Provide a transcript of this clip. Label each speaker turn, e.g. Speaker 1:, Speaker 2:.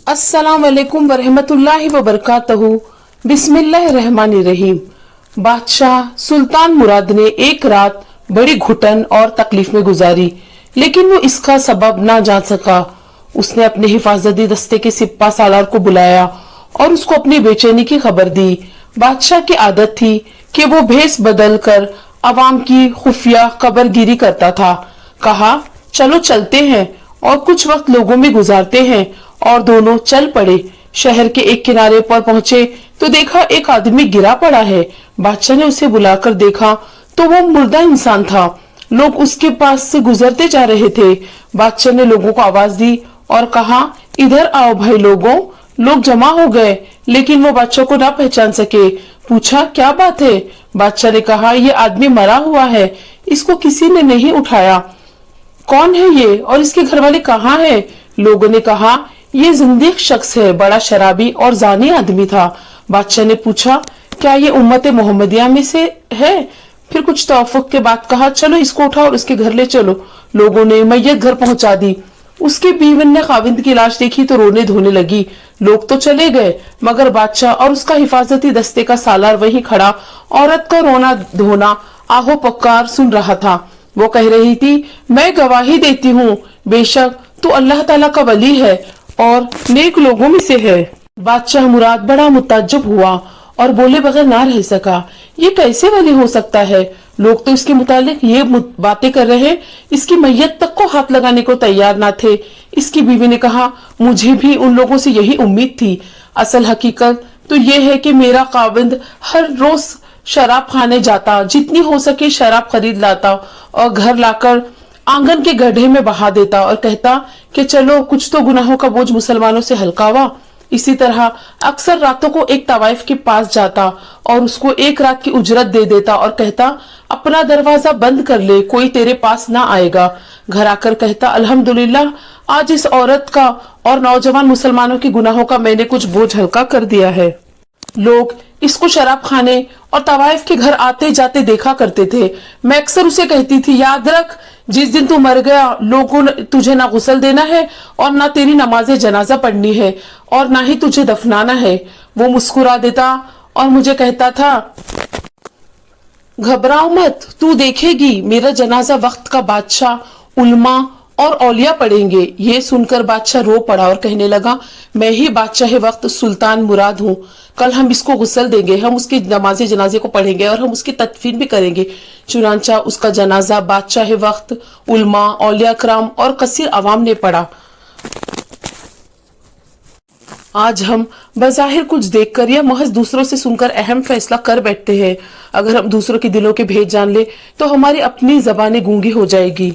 Speaker 1: अस्सलाम वालेकुम वरहमतुल्लाहि वबरकातहू। बिस्मिल्लाहिर्रहमानिर्रहीम। बादशाह सुल्तान मुराद ने एक रात बड़ी घुटन और तकलीफ में गुजारी, लेकिन वो इसका सबब ना जान सका। उसने अपने हिफाजती दस्ते के सिपा सालार को बुलाया और उसको अपनी बेचैनी की खबर दी। बादशाह की आदत थी कि वो भेस बदल कर अवाम की खुफिया खबरगिरी करता था। कहा, चलो चलते हैं और कुछ वक्त लोगों में गुजारते हैं। और दोनों चल पड़े। शहर के एक किनारे पर पहुंचे तो देखा एक आदमी गिरा पड़ा है। बादशाह ने उसे बुलाकर देखा तो वो मुर्दा इंसान था। लोग उसके पास से गुजरते जा रहे थे। बादशाह ने लोगों को आवाज दी और कहा, इधर आओ भाई लोगों। लोग जमा हो गए, लेकिन वो बादशाह को ना पहचान सके। पूछा, क्या बात है? बादशाह ने कहा, ये आदमी मरा हुआ है, इसको किसी ने नहीं उठाया। कौन है ये और इसके घर वाले कहाँ हैं? लोगों ने कहा, ये जिंदीक शख्स है, बड़ा शराबी और जानी आदमी था। बादशाह ने पूछा, क्या ये उम्मत मोहम्मदिया में से है? फिर कुछ तौफुक के बाद कहा, चलो इसको उठाओ और इसके घर ले चलो। लोगों ने मैयत घर पहुंचा दी। उसके बीवी ने खाविंद की लाश देखी तो रोने धोने लगी। लोग तो चले गए, मगर बादशाह और उसका हिफाजती दस्ते का सालार वहीं खड़ा औरत का रोना धोना आहो पकार सुन रहा था। वो कह रही थी, मैं गवाही देती हूँ, बेशक तू अल्लाह ताला का वली है और नेक लोगों में से है। बादशाह मुराद बड़ा मुताज्जब हुआ और बोले बगैर ना रह सका, ये कैसे वली हो सकता है? लोग तो इसके मुतालिक ये बातें कर रहे हैं, इसकी मैयत तक को हाथ लगाने को तैयार ना थे। इसकी बीवी ने कहा, मुझे भी उन लोगों से यही उम्मीद थी। असल हकीकत तो ये है कि मेरा खाविंद हर रोज शराब खाने जाता, जितनी हो सके शराब खरीद लाता और घर लाकर आंगन के गड्ढे में बहा देता और कहता कि चलो कुछ तो गुनाहों का बोझ मुसलमानों से हल्का हुआ। इसी तरह अक्सर रातों को एक तवाइफ के पास जाता और उसको एक रात की उजरत दे देता और कहता, अपना दरवाजा बंद कर ले, कोई तेरे पास ना आएगा। घर आकर कहता, अल्हम्दुलिल्लाह, आज इस औरत का और नौजवान मुसलमानों के गुनाहों का मैंने कुछ बोझ हल्का कर दिया है। लोग इसको शराब खाने और तवाइफ के घर आते जाते देखा करते थे। मैं अक्सर उसे कहती थी, याद रख, जिस दिन तू मर गया लोगों ने तुझे ना गुस्ल देना है और ना तेरी नमाज़े जनाजा पढ़नी है और ना ही तुझे दफनाना है। वो मुस्कुरा देता और मुझे कहता था, घबराओ मत, तू देखेगी मेरा जनाजा वक्त का बादशाह उल्मा और औलिया पढ़ेंगे। ये सुनकर बादशाह रो पड़ा और कहने लगा, मैं ही बादशाह वक्त सुल्तान मुराद हूँ। कल हम इसको गुस्ल देंगे, हम उसकी नमाज़े जनाजे को पढ़ेंगे और हम उसकी तदफीन भी करेंगे। चुनांचा उसका जनाजा बादशाह वक्त उल्मा, औलिया कराम और कसीर अवाम ने पढ़ा। आज हम बज़ाहिर कुछ देखकर या महज दूसरों से सुनकर अहम फैसला कर बैठते हैं। अगर हम दूसरों के दिलों के भेद जान ले तो हमारी अपनी ज़बानें गूंगी हो जाएगी।